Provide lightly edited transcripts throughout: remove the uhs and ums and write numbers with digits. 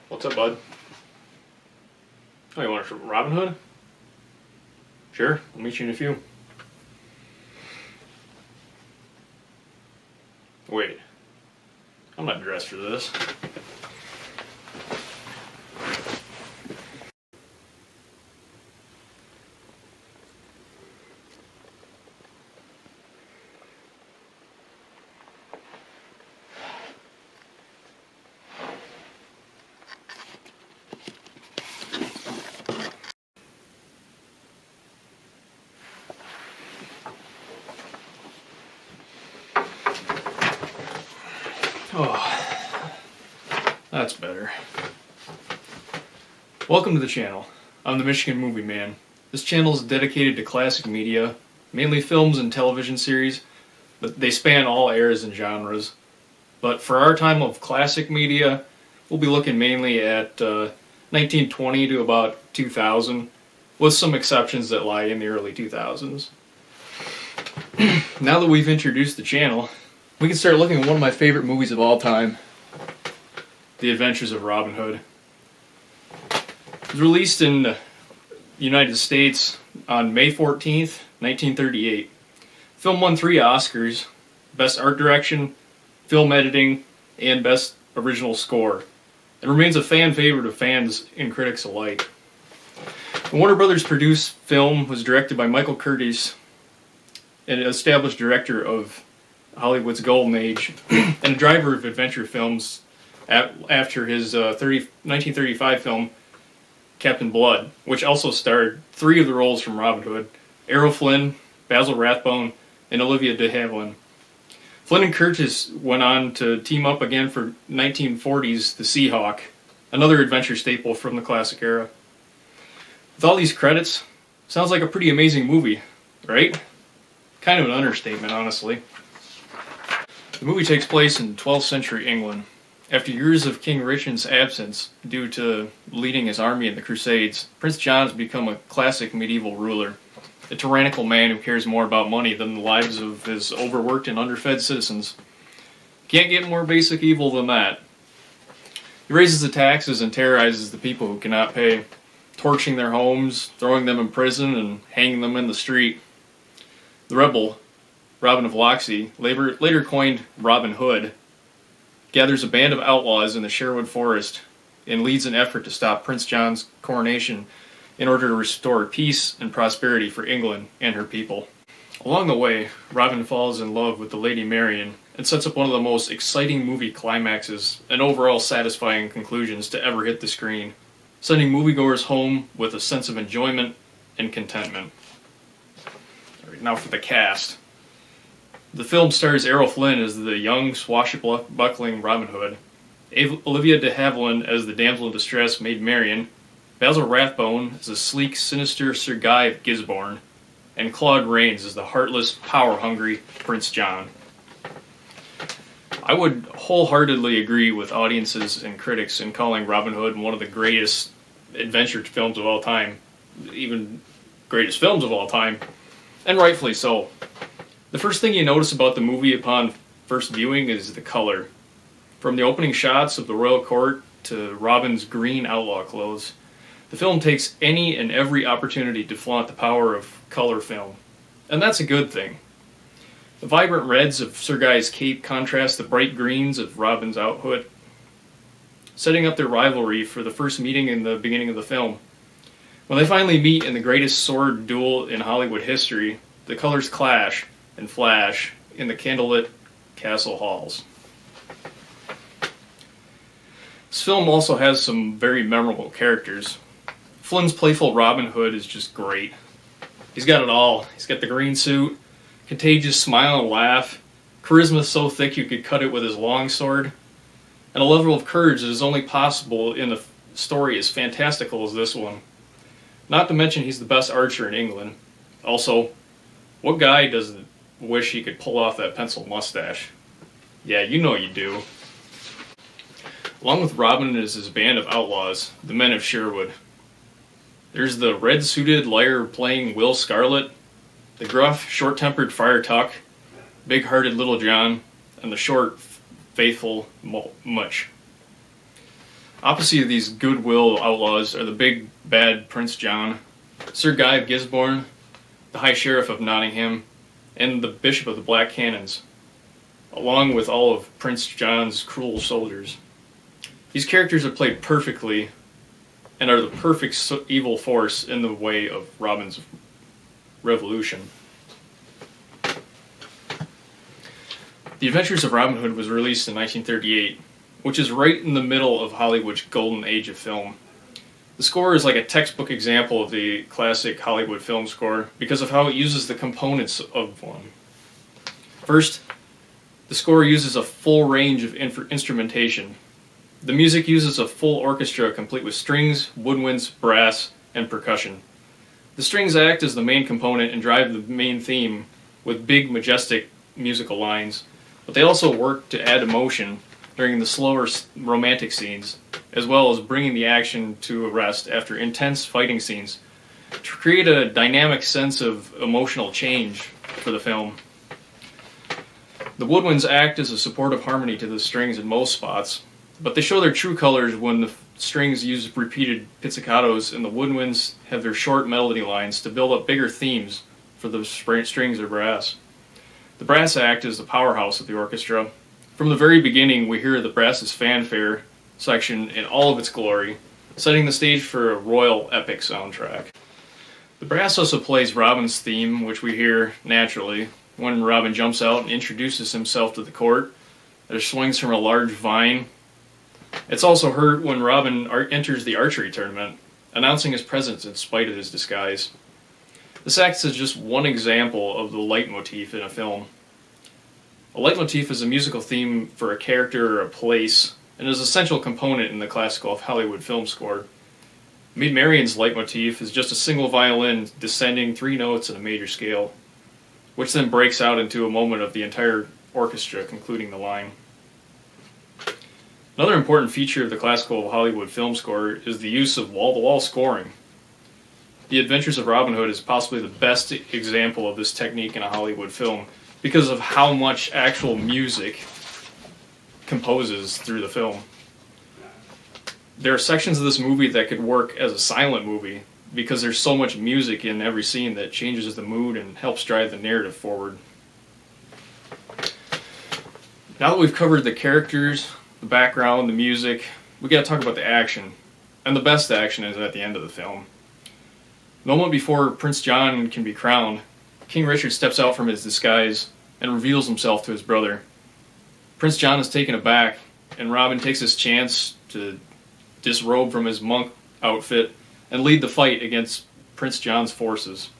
What's up, bud? Oh, you want to Robin Hood? Sure, I'll meet you in a few. Wait, I'm not dressed for this. Oh, that's better. Welcome to the channel. I'm the Michigan Movie Man. This channel is dedicated to classic media, mainly films and television series, but they span all eras and genres. But for our time of classic media, we'll be looking mainly at 1920 to about 2000, with some exceptions that lie in the early 2000s. Now that we've introduced the channel, we can start looking at one of my favorite movies of all time, The Adventures of Robin Hood. It was released in the United States on May 14th, 1938. The film won 3 Oscars: Best Art Direction, Film Editing, and Best Original Score. It remains a fan favorite of fans and critics alike. The Warner Brothers produced film was directed by Michael Curtiz, an established director of Hollywood's golden age and a driver of adventure films after his 1935 film Captain Blood, which also starred 3 of the roles from Robin Hood: Errol Flynn, Basil Rathbone, and Olivia de Havilland. Flynn and Curtiz went on to team up again for 1940's The Seahawk, another adventure staple from the classic era. With all these credits, sounds like a pretty amazing movie, right? Kind of an understatement, honestly. The movie takes place in 12th century England. After years of King Richard's absence due to leading his army in the Crusades, Prince John has become a classic medieval ruler, a tyrannical man who cares more about money than the lives of his overworked and underfed citizens. Can't get more basic evil than that. He raises the taxes and terrorizes the people who cannot pay, torching their homes, throwing them in prison, and hanging them in the street. The rebel, Robin of Locksley, later coined Robin Hood, gathers a band of outlaws in the Sherwood Forest and leads an effort to stop Prince John's coronation in order to restore peace and prosperity for England and her people. Along the way, Robin falls in love with the Lady Marian and sets up one of the most exciting movie climaxes and overall satisfying conclusions to ever hit the screen, sending moviegoers home with a sense of enjoyment and contentment. All right, now for the cast. The film stars Errol Flynn as the young, swashbuckling Robin Hood, Olivia de Havilland as the damsel in distress Maid Marian, Basil Rathbone as the sleek, sinister Sir Guy of Gisborne, and Claude Rains as the heartless, power-hungry Prince John. I would wholeheartedly agree with audiences and critics in calling Robin Hood one of the greatest adventure films of all time, even greatest films of all time, and rightfully so. The first thing you notice about the movie upon first viewing is the color. From the opening shots of the royal court to Robin's green outlaw clothes, the film takes any and every opportunity to flaunt the power of color film. And that's a good thing. The vibrant reds of Sir Guy's cape contrast the bright greens of Robin's outfit, setting up their rivalry for the first meeting in the beginning of the film. When they finally meet in the greatest sword duel in Hollywood history, the colors clash and flash in the candlelit castle halls. This film also has some very memorable characters. Flynn's playful Robin Hood is just great. He's got it all. He's got the green suit, contagious smile and laugh, charisma so thick you could cut it with his long sword, and a level of courage that is only possible in a story as fantastical as this one. Not to mention he's the best archer in England. Also, what guy doesn't wish he could pull off that pencil mustache? Yeah, you know you do. Along with Robin is his band of outlaws, the Men of Sherwood. There's the red-suited, lyre-playing Will Scarlet, the gruff, short-tempered Friar Tuck, big-hearted Little John, and the short, faithful Much. Opposite these goodwill outlaws are the big bad Prince John, Sir Guy of Gisborne, the High Sheriff of Nottingham, and the Bishop of the Black Cannons, along with all of Prince John's cruel soldiers. These characters are played perfectly and are the perfect evil force in the way of Robin's revolution. The Adventures of Robin Hood was released in 1938, which is right in the middle of Hollywood's golden age of film. The score is like a textbook example of the classic Hollywood film score because of how it uses the components of one. First, the score uses a full range of instrumentation. The music uses a full orchestra complete with strings, woodwinds, brass, and percussion. The strings act as the main component and drive the main theme with big, majestic musical lines, but they also work to add emotion during the slower romantic scenes, as well as bringing the action to a rest after intense fighting scenes, to create a dynamic sense of emotional change for the film. The woodwinds act as a supportive harmony to the strings in most spots, but they show their true colors when the strings use repeated pizzicatos and the woodwinds have their short melody lines to build up bigger themes for the strings or brass. The brass act is the powerhouse of the orchestra. From the very beginning, we hear the brass's fanfare section in all of its glory, setting the stage for a royal epic soundtrack. The brass also plays Robin's theme, which we hear naturally when Robin jumps out and introduces himself to the court that swings from a large vine. It's also heard when Robin enters the archery tournament, announcing his presence in spite of his disguise. This acts as just one example of the leitmotif in a film. A leitmotif is a musical theme for a character or a place, and is an essential component in the classical Hollywood film score. Maid Marian's leitmotif is just a single violin descending 3 notes in a major scale, which then breaks out into a moment of the entire orchestra concluding the line. Another important feature of the classical Hollywood film score is the use of wall-to-wall scoring. The Adventures of Robin Hood is possibly the best example of this technique in a Hollywood film because of how much actual music composes through the film. There are sections of this movie that could work as a silent movie because there's so much music in every scene that changes the mood and helps drive the narrative forward. Now that we've covered the characters, the background, the music, we gotta talk about the action. And the best action is at the end of the film. The moment before Prince John can be crowned, King Richard steps out from his disguise and reveals himself to his brother. Prince John is taken aback, and Robin takes his chance to disrobe from his monk outfit and lead the fight against Prince John's forces.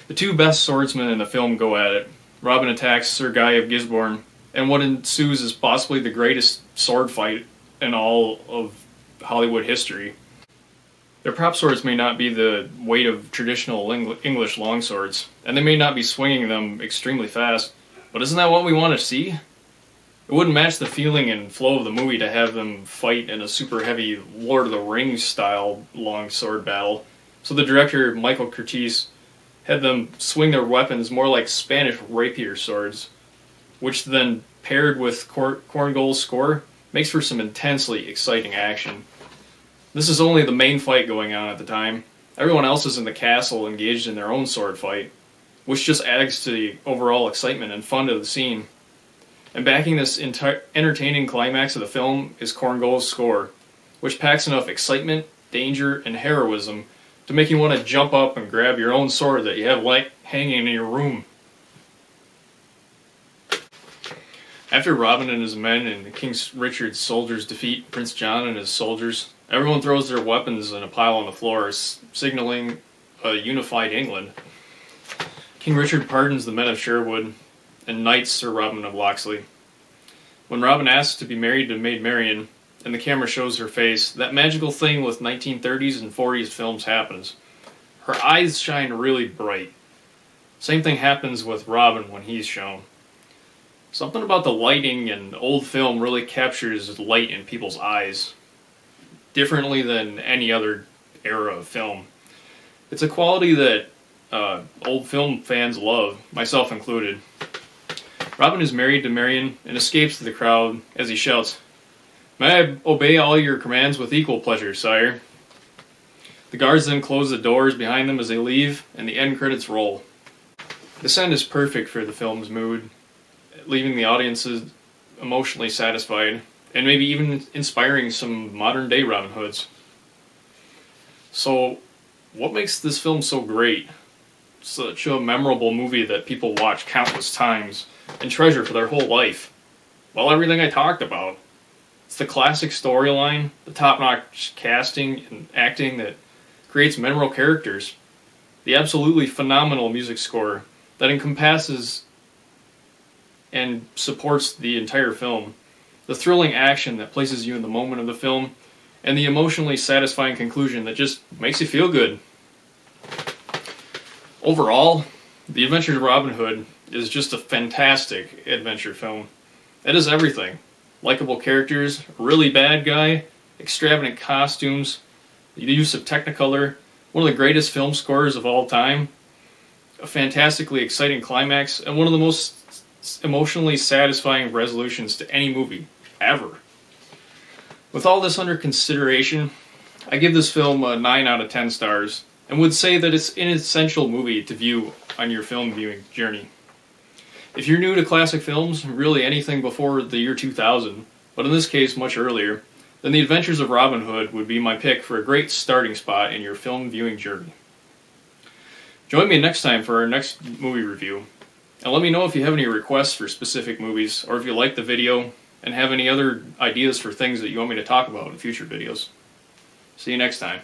The 2 best swordsmen in the film go at it. Robin attacks Sir Guy of Gisborne, and what ensues is possibly the greatest sword fight in all of Hollywood history. Their prop swords may not be the weight of traditional English longswords, and they may not be swinging them extremely fast, but isn't that what we want to see? It wouldn't match the feeling and flow of the movie to have them fight in a super heavy Lord of the Rings style long sword battle, so the director, Michael Curtiz, had them swing their weapons more like Spanish rapier swords, which then, paired with Korngold's score, makes for some intensely exciting action. This is only the main fight going on at the time. Everyone else is in the castle engaged in their own sword fight, which just adds to the overall excitement and fun of the scene. And backing this entertaining climax of the film is Korngold's score, which packs enough excitement, danger, and heroism to make you want to jump up and grab your own sword that you have hanging in your room. After Robin and his men and King Richard's soldiers defeat Prince John and his soldiers, everyone throws their weapons in a pile on the floor, signaling a unified England. King Richard pardons the men of Sherwood and knights Sir Robin of Locksley. When Robin asks to be married to Maid Marian, and the camera shows her face, that magical thing with 1930s and 40s films happens. Her eyes shine really bright. Same thing happens with Robin when he's shown. Something about the lighting in old film really captures light in people's eyes, differently than any other era of film. It's a quality that old film fans love, myself included. Robin is married to Marian and escapes to the crowd as he shouts, May I obey all your commands with equal pleasure, sire. The guards then close the doors behind them as they leave, and the end credits roll. This end is perfect for the film's mood, leaving the audiences emotionally satisfied, and maybe even inspiring some modern-day Robin Hoods. So, what makes this film so great? Such a memorable movie that people watch countless times and treasure for their whole life. Well, everything I talked about. It's the classic storyline, the top-notch casting and acting that creates memorable characters, the absolutely phenomenal music score that encompasses and supports the entire film, the thrilling action that places you in the moment of the film, and the emotionally satisfying conclusion that just makes you feel good. Overall, The Adventures of Robin Hood is just a fantastic adventure film. It is everything. Likeable characters, a really bad guy, extravagant costumes, the use of Technicolor, one of the greatest film scores of all time, a fantastically exciting climax, and one of the most emotionally satisfying resolutions to any movie, ever. With all this under consideration, I give this film a 9 out of 10 stars, and would say that it's an essential movie to view on your film viewing journey. If you're new to classic films, really anything before the year 2000, but in this case much earlier, then The Adventures of Robin Hood would be my pick for a great starting spot in your film viewing journey. Join me next time for our next movie review, and let me know if you have any requests for specific movies, or if you like the video and have any other ideas for things that you want me to talk about in future videos. See you next time.